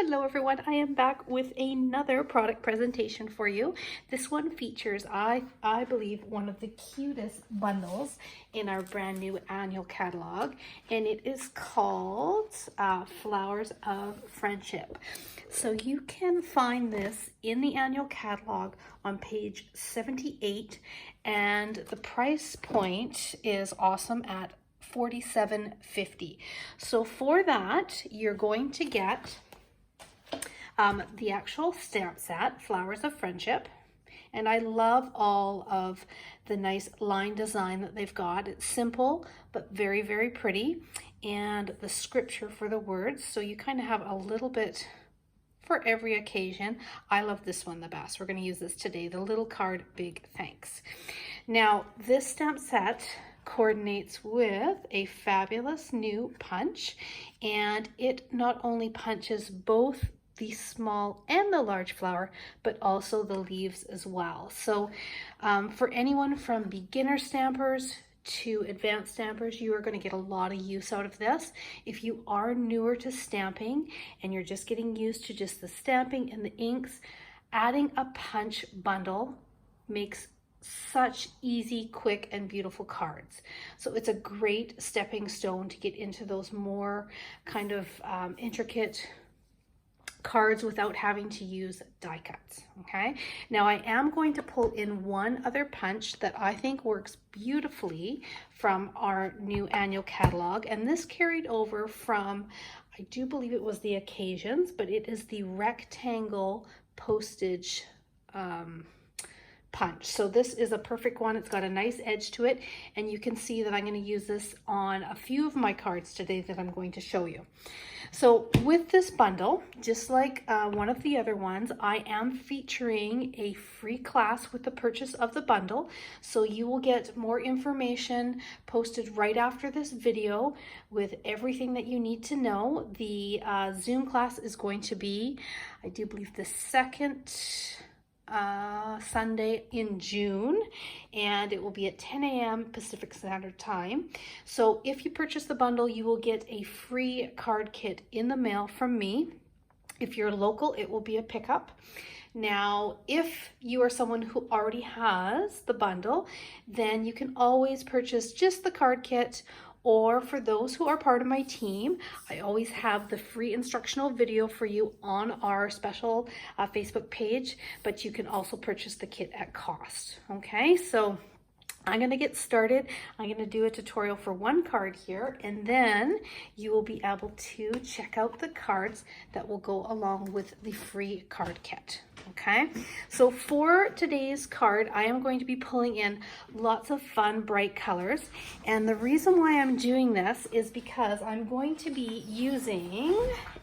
Hello everyone, I am back with another product presentation for you. This one features, I believe, one of the cutest bundles in our brand new annual catalog, and it is called Flowers of Friendship. So you can find this in the annual catalog on page 78, and the price point is awesome at $47.50. So for that, you're going to get the actual stamp set, Flowers of Friendship. And I love all of the nice line design that they've got. It's simple, but very, very pretty. And the scripture for the words. So you kind of have a little bit for every occasion. I love this one the best. We're going to use this today. The little card, Big Thanks. Now, this stamp set coordinates with a fabulous new punch. And it not only punches both the small and the large flower, but also the leaves as well. So for anyone from beginner stampers to advanced stampers, you are going to get a lot of use out of this. If you are newer to stamping and you're just getting used to just the stamping and the inks, adding a punch bundle makes such easy, quick, and beautiful cards. So it's a great stepping stone to get into those more kind of intricate cards without having to use die cuts. Okay, now I am going to pull in one other punch that I think works beautifully from our new annual catalog, and this carried over from, I do believe it was the occasions, but it is the rectangle postage punch. So this is a perfect one. It's got a nice edge to it, and you can see that I'm going to use this on a few of my cards today that I'm going to show you. So with this bundle, just like one of the other ones, I am featuring a free class with the purchase of the bundle. So you will get more information posted right after this video with everything that you need to know. The Zoom class is going to be, I do believe, the second Sunday in June, and it will be at 10 a.m. Pacific Standard Time. So if you purchase the bundle, you will get a free card kit in the mail from me. If you're local, it will be a pickup. Now, if you are someone who already has the bundle, then you can always purchase just the card kit, or for those who are part of my team, I always have the free instructional video for you on our special Facebook page, but you can also purchase the kit at cost. Okay, so I'm going to get started. I'm going to do a tutorial for one card here, and then you will be able to check out the cards that will go along with the free card kit. Okay, so for today's card, I am going to be pulling in lots of fun, bright colors. And the reason why I'm doing this is because I'm going to be using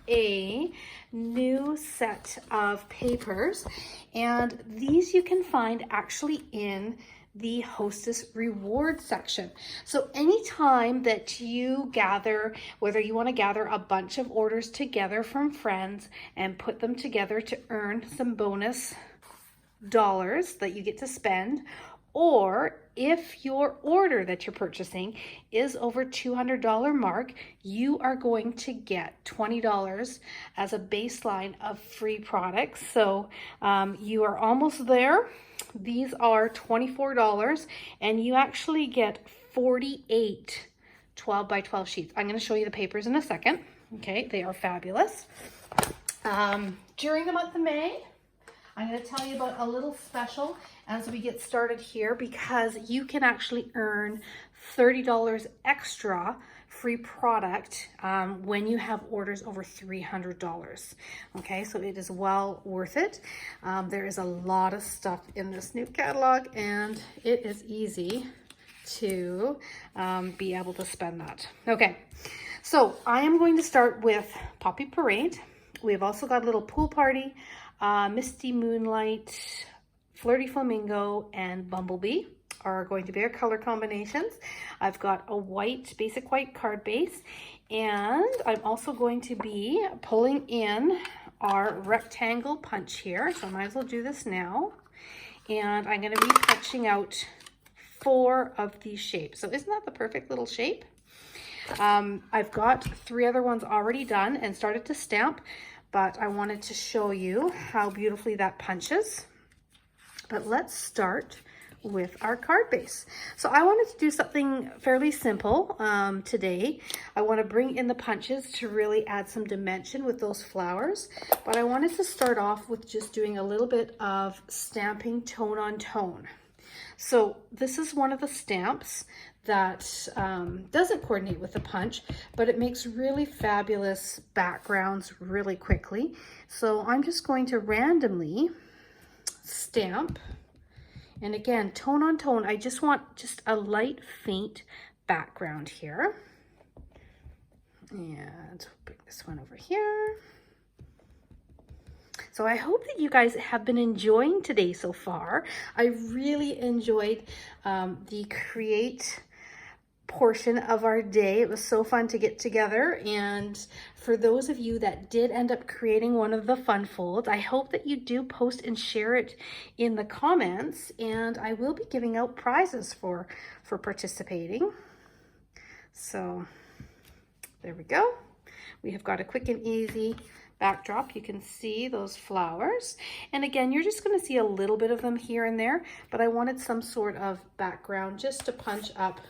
a new set of papers. And these you can find actually in the Hostess Reward section. So anytime that you gather, whether you want to gather a bunch of orders together from friends and put them together to earn some bonus dollars that you get to spend, or if your order that you're purchasing is over $200 mark, you are going to get $20 as a baseline of free products. So you are almost there. These are $24, and you actually get 48 12 by 12 sheets. I'm going to show you the papers in a second. Okay, they are fabulous. During the month of May, I'm going to tell you about a little special as we get started here, because you can actually earn $30 extra free product when you have orders over $300. Okay, so it is well worth it. There is a lot of stuff in this new catalog, and it is easy to be able to spend that. Okay, so I am going to start with Poppy Parade. We've also got a little pool party, Misty Moonlight, Flirty Flamingo, and Bumblebee are going to be our color combinations. I've got a white, basic white card base, and I'm also going to be pulling in our rectangle punch here, so I might as well do this now. And I'm going to be punching out 4 of these shapes. So isn't that the perfect little shape? I've got 3 other ones already done and started to stamp, but I wanted to show you how beautifully that punches. But let's start with our card base. So I wanted to do something fairly simple today. I want to bring in the punches to really add some dimension with those flowers, but I wanted to start off with just doing a little bit of stamping tone on tone. So this is one of the stamps that doesn't coordinate with the punch, but it makes really fabulous backgrounds really quickly. So I'm just going to randomly stamp. And again, tone on tone, I just want just a light, faint background here. And bring this one over here. So I hope that you guys have been enjoying today so far. I really enjoyed the create portion of our day. It was so fun to get together, and for those of you that did end up creating one of the fun folds, I hope that you do post and share it in the comments, and I will be giving out prizes for participating. So there we go. We have got a quick and easy backdrop. You can see those flowers, and again, you're just going to see a little bit of them here and there, but I wanted some sort of background just to punch up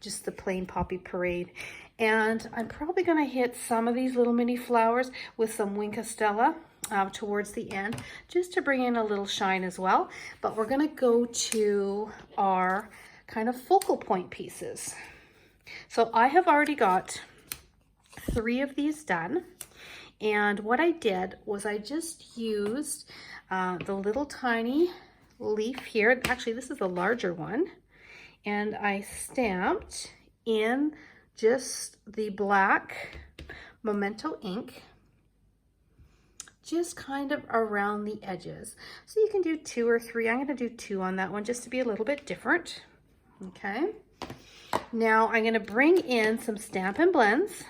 just the plain poppy parade. And I'm probably going to hit some of these little mini flowers with some Wink Stella towards the end, just to bring in a little shine as well. But we're going to go to our kind of focal point pieces. So I have already got 3 of these done, and what I did was I just used the little tiny leaf here. Actually, this is the larger one. And I stamped in just the black Memento ink, just kind of around the edges. So you can do 2 or 3. I'm going to do 2 on that one just to be a little bit different. Okay. Now I'm going to bring in some Stampin' Blends,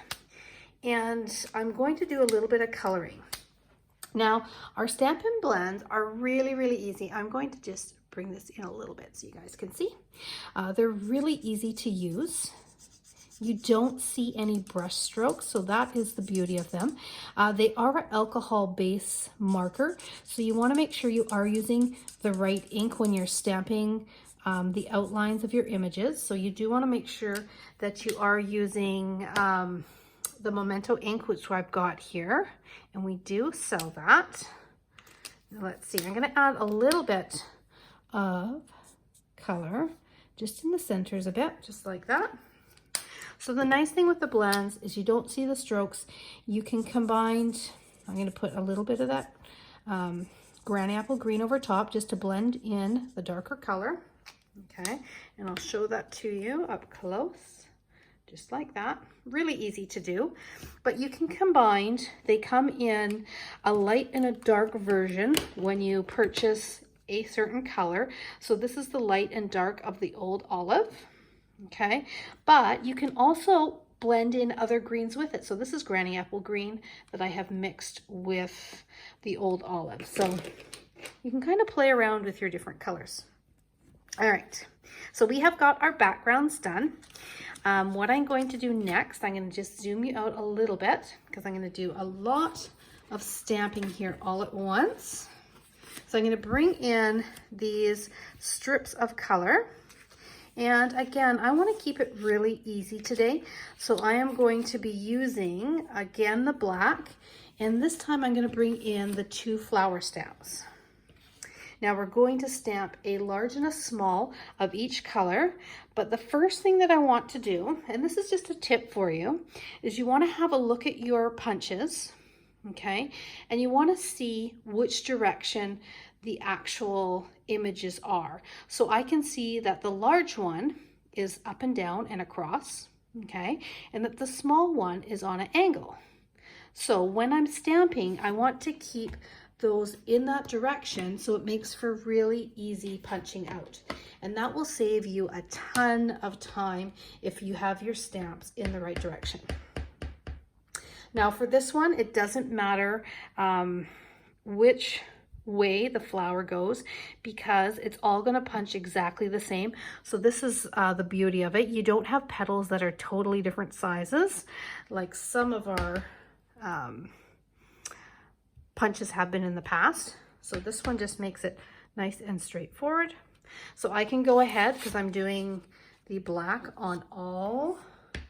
and I'm going to do a little bit of coloring. Now our Stampin' Blends are really, really easy. I'm going to just bring this in a little bit so you guys can see. They're really easy to use. You don't see any brush strokes, so that is the beauty of them. They are an alcohol base marker, so you want to make sure you are using the right ink when you're stamping the outlines of your images. So you do want to make sure that you are using the Memento ink, which I've got here, and we do sell that. Now let's see, I'm going to add a little bit of color just in the centers a bit, just like that. So the nice thing with the blends is you don't see the strokes. You can combine, I'm going to put a little bit of that Granny Apple Green over top just to blend in the darker color. Okay, and I'll show that to you up close, just like that. Really easy to do, but you can combine. They come in a light and a dark version when you purchase a certain color. So this is the light and dark of the Old Olive. Okay, but you can also blend in other greens with it. So this is Granny Apple Green that I have mixed with the Old Olive. So you can kind of play around with your different colors. All right, so we have got our backgrounds done. What I'm going to do next, I'm going to just zoom you out a little bit because I'm going to do a lot of stamping here all at once. So I'm going to bring in these strips of color. And again, I want to keep it really easy today. So I am going to be using, again, the black. And this time I'm going to bring in the 2 flower stamps. Now we're going to stamp a large and a small of each color. But the first thing that I want to do, and this is just a tip for you, is you want to have a look at your punches. Okay, and you want to see which direction the actual images are. So I can see that the large one is up and down and across, okay, and that the small one is on an angle. So when I'm stamping, I want to keep those in that direction so it makes for really easy punching out. And that will save you a ton of time if you have your stamps in the right direction. Now for this one, it doesn't matter which way the flower goes because it's all going to punch exactly the same. So this is the beauty of it. You don't have petals that are totally different sizes like some of our punches have been in the past. So this one just makes it nice and straightforward. So I can go ahead, because I'm doing the black on all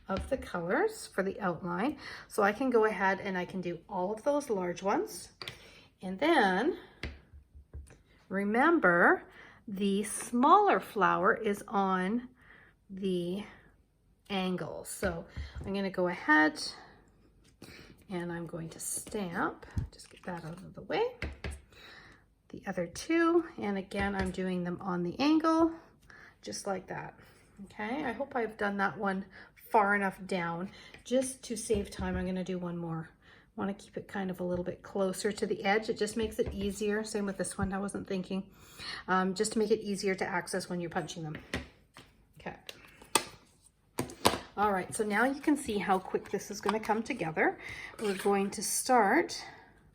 of the colors for the outline. So I can go ahead and I can do all of those large ones. And then remember, the smaller flower is on the angle. So I'm going to go ahead and I'm going to stamp, just get that out of the way, the other two. And again, I'm doing them on the angle, just like that. Okay, I hope I've done that one far enough down. Just to save time, I'm going to do one more. I want to keep it kind of a little bit closer to the edge. It just makes it easier. Same with this one, I wasn't thinking. Just to make it easier to access when you're punching them. Okay. All right, so now you can see how quick this is going to come together. We're going to start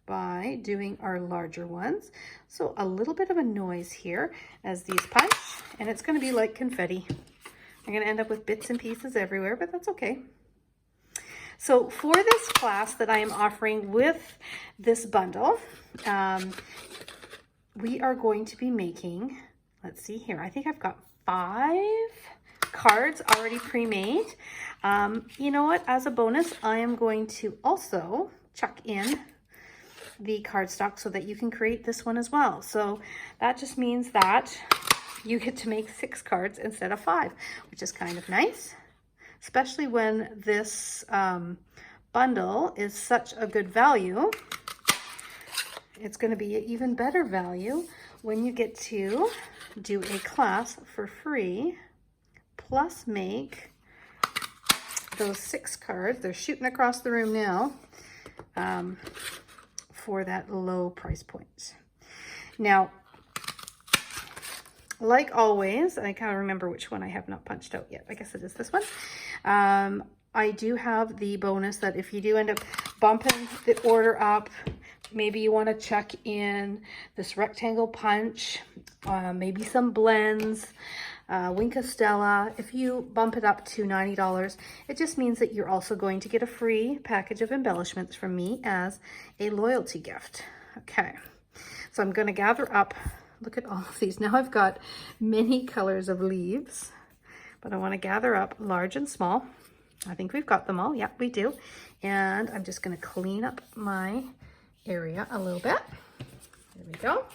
by doing our larger ones. So a little bit of a noise here as these punch, and it's going to be like confetti. I'm going to end up with bits and pieces everywhere, but that's okay. So for this class that I am offering with this bundle, we are going to be making, let's see here, I think I've got 5 cards already pre-made. You know what, as a bonus, I am going to also chuck in the cardstock so that you can create this one as well. So that just means that you get to make 6 cards instead of 5, which is kind of nice, especially when this bundle is such a good value. It's going to be an even better value when you get to do a class for free, plus make those 6 cards. They're shooting across the room now for that low price point. Now, like always, I can't remember which one I have not punched out yet. I guess it is this one. I do have the bonus that if you do end up bumping the order up, maybe you want to chuck in this rectangle punch, maybe some blends, Wink Stella. If you bump it up to $90, it just means that you're also going to get a free package of embellishments from me as a loyalty gift. Okay, so I'm going to gather up. Look at all of these. Now I've got many colors of leaves, but I want to gather up large and small. I think we've got them all. Yeah, we do. And I'm just going to clean up my area a little bit. There we go.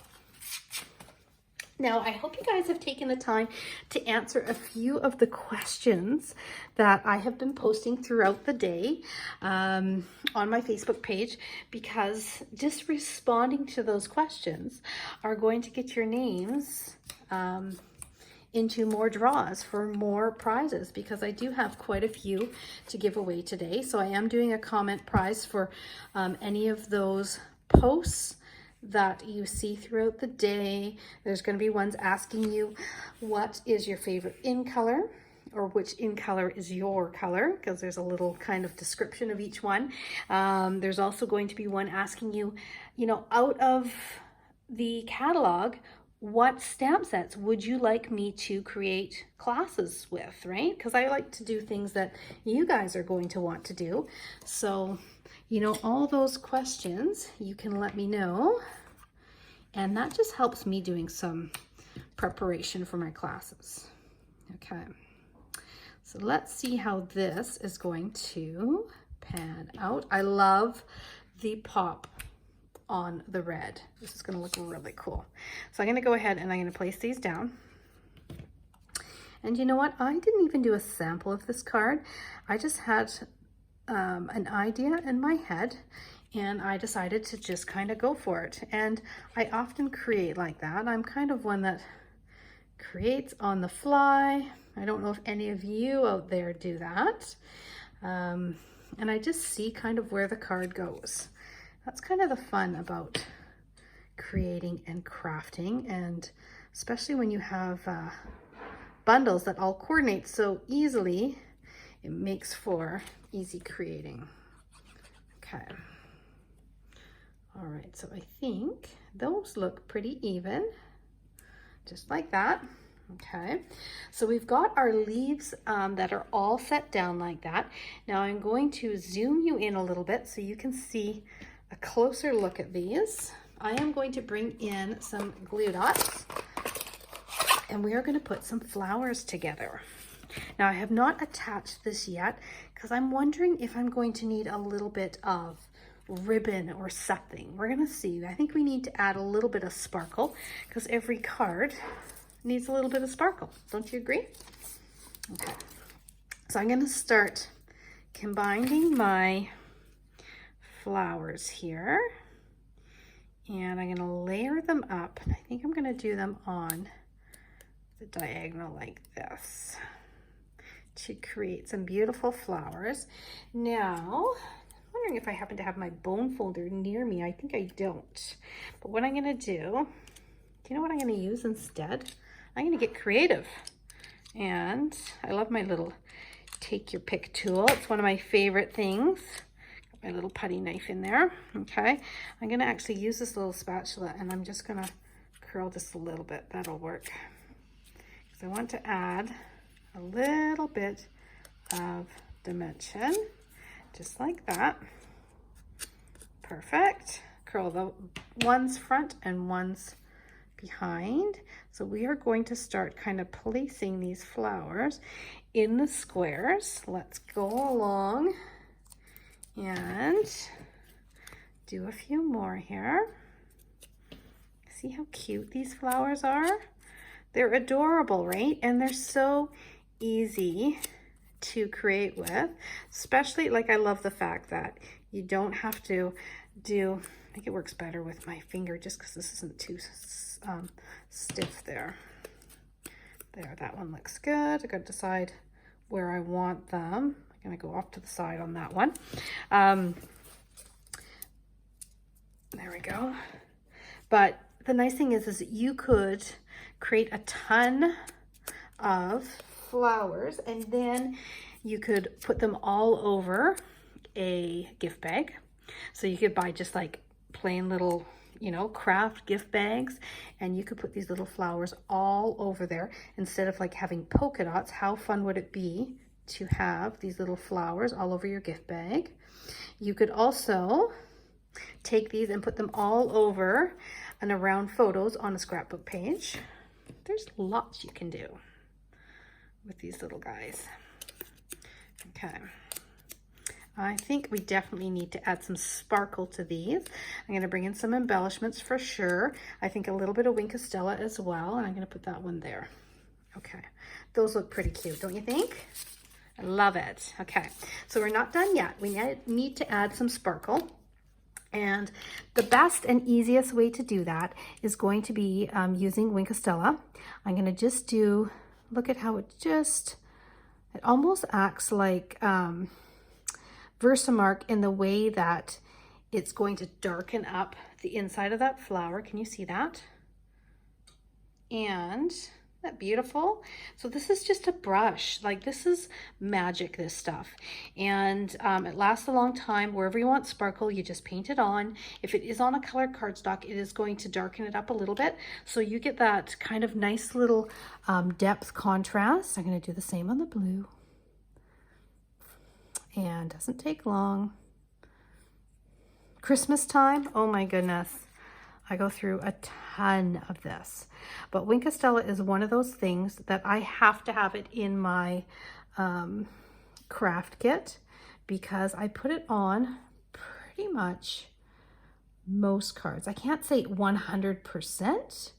Now, I hope you guys have taken the time to answer a few of the questions that I have been posting throughout the day on my Facebook page, because just responding to those questions are going to get your names into more draws for more prizes, because I do have quite a few to give away today. So I am doing a comment prize for any of those posts that you see throughout the day. There's going to be ones asking you what is your favorite in color, or which in color is your color, because there's a little kind of description of each one. There's also going to be one asking you, you know, out of the catalog, what stamp sets would you like me to create classes with, right? Because I like to do things that you guys are going to want to do. So, you know, all those questions you can let me know, and that just helps me doing some preparation for my classes. Okay, so let's see how this is going to pan out. I love the pop on the red. This is going to look really cool. So I'm going to go ahead and I'm going to place these down. And you know what? I didn't even do a sample of this card. I just had an idea in my head, and I decided to just kind of go for it. And I often create like that. I'm kind of one that creates on the fly. I don't know if any of you out there do that. And I just see kind of where the card goes. That's kind of the fun about creating and crafting, and especially when you have bundles that all coordinate so easily, it makes for easy creating. Okay. All right, so I think those look pretty even, just like that. Okay, so we've got our leaves that are all set down like that. Now I'm going to zoom you in a little bit so you can see a closer look at these. I am going to bring in some glue dots and we are going to put some flowers together. Now I have not attached this yet because I'm wondering if I'm going to need a little bit of ribbon or something. We're going to see. I think we need to add a little bit of sparkle because every card needs a little bit of sparkle. Don't you agree? Okay, so I'm going to start combining my flowers here and I'm going to layer them up, and I think I'm going to do them on the diagonal like this to create some beautiful flowers. Now I'm wondering if I happen to have my bone folder near me. I think I don't, but what I'm going to do you know what I'm going to use instead? I'm going to get creative, and I love my little take your pick tool. It's one of my favorite things. Got my little putty knife in there. Okay, I'm going to actually use this little spatula and I'm just going to curl just a little bit. That'll work because I want to add a little bit of dimension, just like that. Perfect. Curl the ones front and ones behind. So we are going to start kind of placing these flowers in the squares. Let's go along and do a few more here. See how cute these flowers are? They're adorable, right? And they're so easy to create with, especially, like, I love the fact that you don't have to do, I think it works better with my finger just because this isn't too stiff there. There, that one looks good. I got to decide where I want them. I'm gonna go off to the side on that one. There we go. But the nice thing is that you could create a ton of flowers and then you could put them all over a gift bag. So you could buy just like plain little, you know, craft gift bags, and you could put these little flowers all over there instead of like having polka dots. How fun would it be to have these little flowers all over your gift bag? You could also take these and put them all over and around photos on a scrapbook page. There's lots you can do with these little guys. Okay. I think we definitely need to add some sparkle to these. I'm going to bring in some embellishments for sure. I think a little bit of Wink of Stella as well, and I'm going to put that one there. Okay, those look pretty cute, don't you think? I love it. Okay, so we're not done yet. We need to add some sparkle. And the best and easiest way to do that is going to be using Wink of Stella. I'm going to just do, look at how it almost acts like Versamark in the way that it's going to darken up the inside of that flower. Can you see that? And isn't that beautiful? So this is just a brush. Like, this is magic, this stuff. And it lasts a long time. Wherever you want sparkle, you just paint it on. If it is on a colored cardstock, it is going to darken it up a little bit. So you get that kind of nice little depth contrast. I'm going to do the same on the blue. And doesn't take long. Christmas time, oh my goodness. I go through a ton of this. But Wink of Stella is one of those things that I have to have it in my craft kit because I put it on pretty much most cards. I can't say 100%,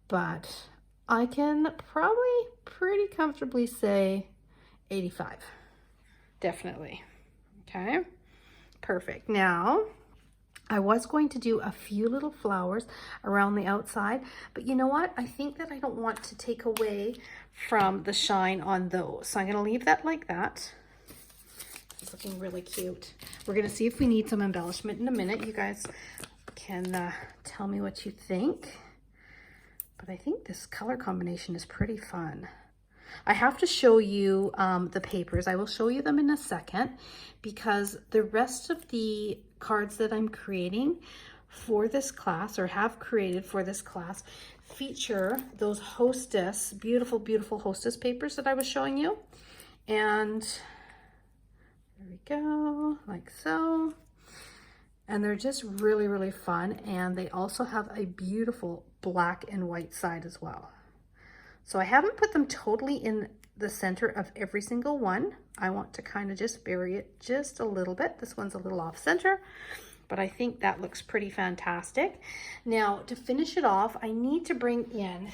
but I can probably pretty comfortably say 85. Definitely. Okay, perfect. Now, I was going to do a few little flowers around the outside, but you know what? I think that I don't want to take away from the shine on those. So I'm going to leave that like that. It's looking really cute. We're going to see if we need some embellishment in a minute. You guys can tell me what you think. But I think this color combination is pretty fun. I have to show you the papers. I will show you them in a second because the rest of the cards that I'm creating for this class or have created for this class feature those hostess, beautiful, beautiful hostess papers that I was showing you. And there we go, like so. And they're just really, really fun. And they also have a beautiful black and white side as well. So I haven't put them totally in the center of every single one. I want to kind of just bury it just a little bit. This one's a little off center, but I think that looks pretty fantastic. Now, to finish it off, I need to bring in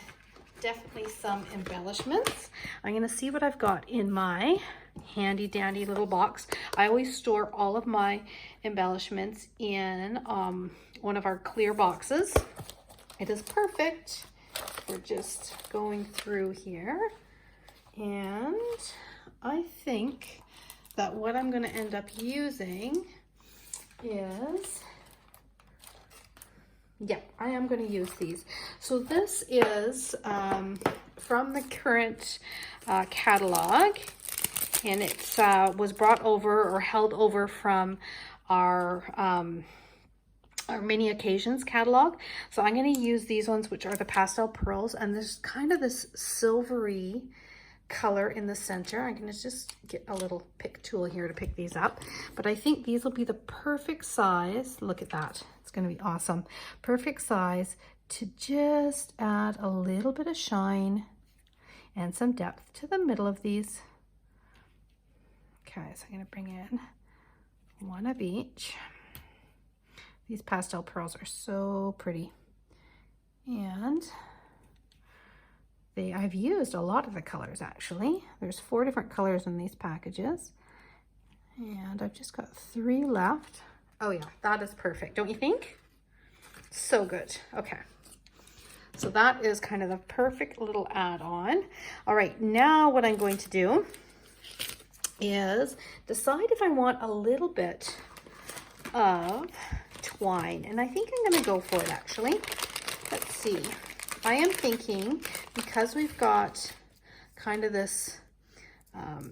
definitely some embellishments. I'm gonna see what I've got in my handy dandy little box. I always store all of my embellishments in one of our clear boxes. It is perfect. We're just going through here, and I think that what I'm going to end up using is, yeah, I am going to use these. So this is from the current catalog, and it was brought over or held over from our mini occasions catalog. So I'm going to use these ones, which are the pastel pearls, and there's kind of this silvery color in the center. I'm going to just get a little pick tool here to pick these up, but I think these will be the perfect size. Look at that. It's going to be awesome. Perfect size to just add a little bit of shine and some depth to the middle of these. Okay, so I'm going to bring in one of each. These pastel pearls are so pretty, and I've used a lot of the colors actually. There's 4 different colors in these packages, and I've just got 3 left. Oh yeah, that is perfect, don't you think? So good. Okay, so that is kind of the perfect little add-on. All right, now what I'm going to do is decide if I want a little bit of twine, and I think I'm going to go for it actually. Let's see. I am thinking, because we've got kind of this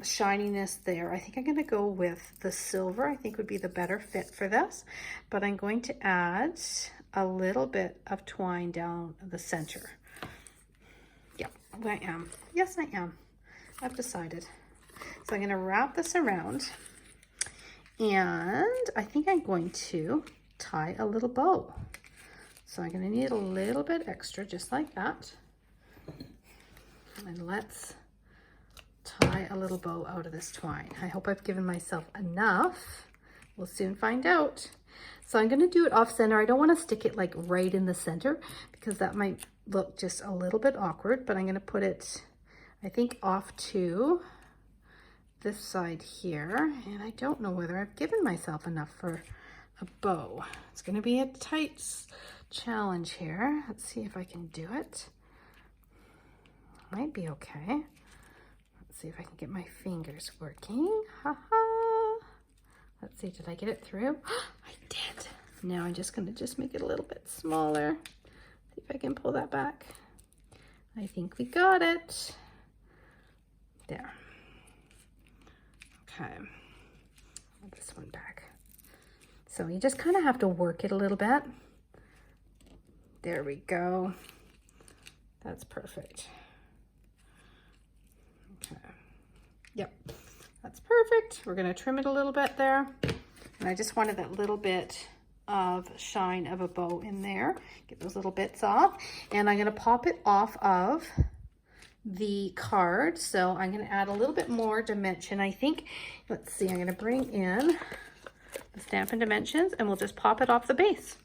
shininess there, I think I'm going to go with the silver. I think would be the better fit for this, but I'm going to add a little bit of twine down the center. Yep, I am. Yes, I am. I've decided. So I'm going to wrap this around, and I think I'm going to tie a little bow. So I'm going to need a little bit extra, just like that. And let's tie a little bow out of this twine. I hope I've given myself enough. We'll soon find out. So I'm going to do it off center. I don't want to stick it like right in the center because that might look just a little bit awkward, but I'm going to put it, I think, off to this side here. And I don't know whether I've given myself enough for a bow. It's going to be a tight challenge here. Let's see if I can do it. Might be okay. Let's see if I can get my fingers working. Ha. Let's see, did I get it through? I did. Now I'm just going to make it a little bit smaller. See if I can pull that back. I think we got it. There. Okay. Pull this one back. So you just kind of have to work it a little bit. There we go. That's perfect. Okay. Yep, that's perfect. We're going to trim it a little bit there. And I just wanted that little bit of shine of a bow in there. Get those little bits off. And I'm going to pop it off of the card. So I'm going to add a little bit more dimension. I think, let's see, I'm going to bring in the Stampin' Dimensions, and we'll just pop it off the base.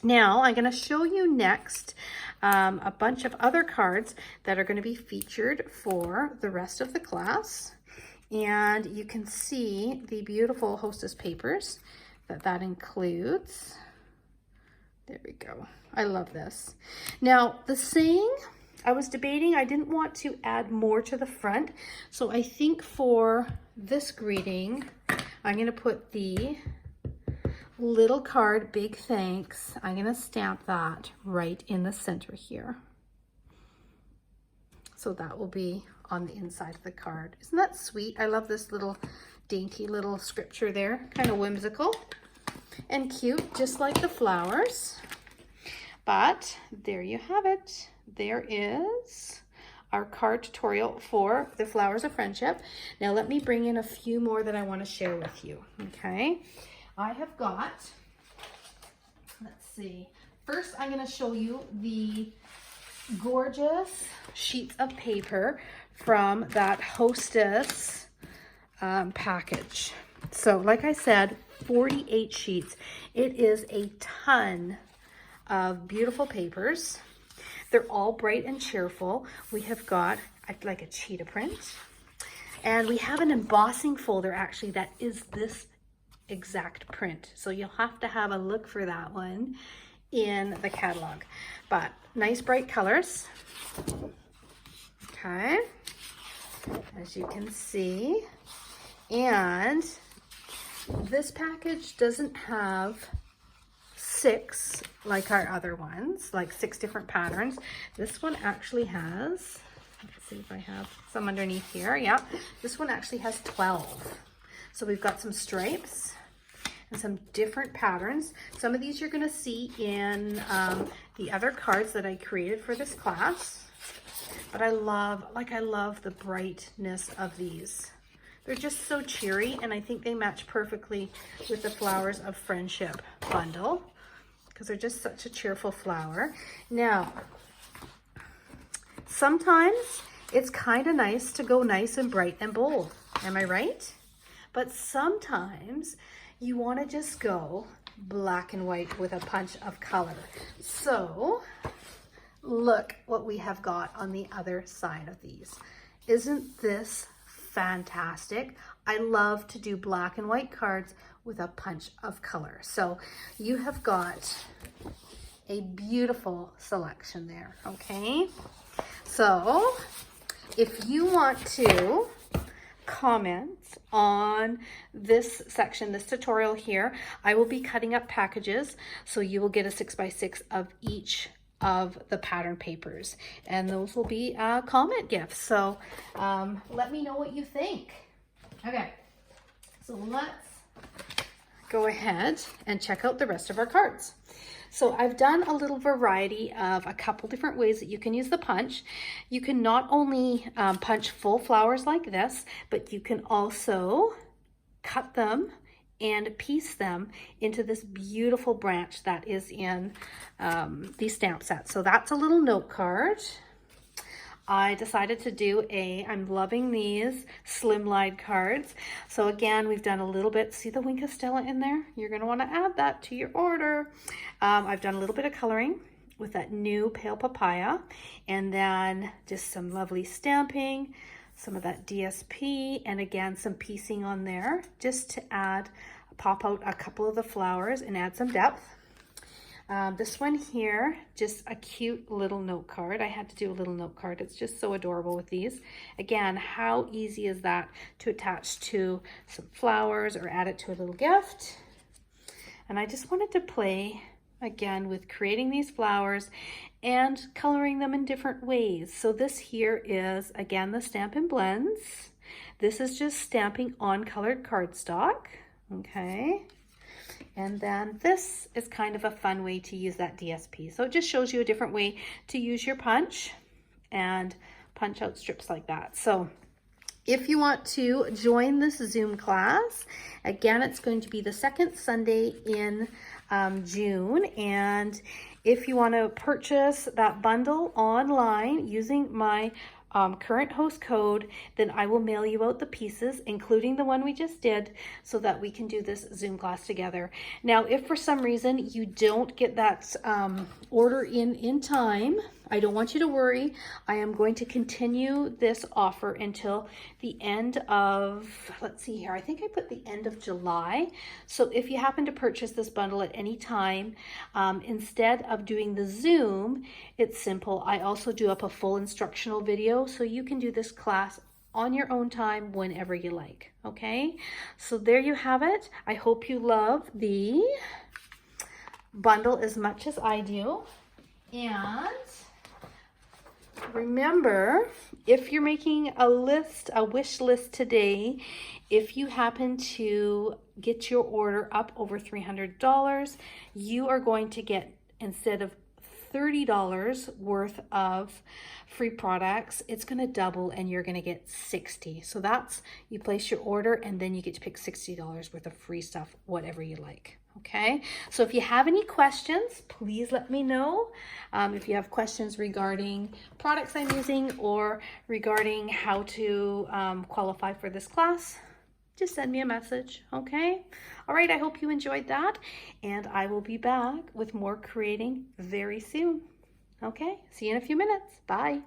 Now I'm going to show you next a bunch of other cards that are going to be featured for the rest of the class, and you can see the beautiful hostess papers that includes. There we go. I love this. Now the saying, I was debating, I didn't want to add more to the front, so I think for this greeting I'm going to put the little card, big thanks. I'm going to stamp that right in the center here. So that will be on the inside of the card. Isn't that sweet? I love this little dainty little scripture there. Kind of whimsical and cute, just like the flowers. But there you have it. there is our card tutorial for the Flowers of Friendship. Now let me bring in a few more that I want to share with you. Okay, I have got, let's see, first I'm going to show you the gorgeous sheets of paper from that Hostess package. So like I said, 48 sheets. It is a ton of beautiful papers. They're all bright and cheerful. We have got like a cheetah print, and we have an embossing folder actually that is this exact print. So you'll have to have a look for that one in the catalog. But nice bright colors. Okay, as you can see. And this package doesn't have 6 like our other ones, like 6 different patterns. This one actually has, let's see if I have some underneath here. Yeah, this one actually has 12. So we've got some stripes and some different patterns. Some of these you're going to see in the other cards that I created for this class. But I love the brightness of these. They're just so cheery, and I think they match perfectly with the Flowers of Friendship bundle because they're just such a cheerful flower. Now, sometimes it's kind of nice to go nice and bright and bold. Am I right? But sometimes you want to just go black and white with a punch of color. So look what we have got on the other side of these. Isn't this fantastic? I love to do black and white cards with a punch of color. So you have got a beautiful selection there. Okay, so if you want to comment on this section, this tutorial here, I will be cutting up packages, so you will get a 6x6 of each of the pattern papers, and those will be comment gifts. So let me know what you think. Okay, so let's go ahead and check out the rest of our cards. So I've done a little variety of a couple different ways that you can use the punch. You can not only punch full flowers like this, but you can also cut them and piece them into this beautiful branch that is in these stamp sets. So that's a little note card. I decided to do I'm loving these slimline cards. So again, we've done a little bit, see the Wink of Stella in there? You're gonna wanna add that to your order. I've done a little bit of coloring with that new Pale Papaya, and then just some lovely stamping, some of that DSP, and again, some piecing on there, just to pop out a couple of the flowers and add some depth. This one here, just a cute little note card. I had to do a little note card. It's just so adorable with these. Again, how easy is that to attach to some flowers or add it to a little gift? And I just wanted to play again with creating these flowers and coloring them in different ways. So this here is, again, the Stampin' Blends. This is just stamping on colored cardstock, okay? And then this is kind of a fun way to use that DSP. So it just shows you a different way to use your punch and punch out strips like that. So if you want to join this Zoom class, again, it's going to be the second Sunday in June. And if you want to purchase that bundle online using my current host code, then I will mail you out the pieces, including the one we just did, so that we can do this Zoom class together. Now, if for some reason you don't get that order in time, I don't want you to worry. I am going to continue this offer until the end of, let's see here, I think I put the end of July. So if you happen to purchase this bundle at any time, instead of doing the Zoom, it's simple. I also do up a full instructional video, so you can do this class on your own time whenever you like, okay? So there you have it. I hope you love the bundle as much as I do. And remember, if you're making a wish list today, if you happen to get your order up over $300, you are going to get, instead of $30 worth of free products, it's going to double and you're going to get 60. So that's, you place your order and then you get to pick $60 worth of free stuff, whatever you like. Okay, so if you have any questions, please let me know. If you have questions regarding products I'm using or regarding how to qualify for this class, just send me a message, okay? All right, I hope you enjoyed that, and I will be back with more creating very soon. Okay, see you in a few minutes. Bye.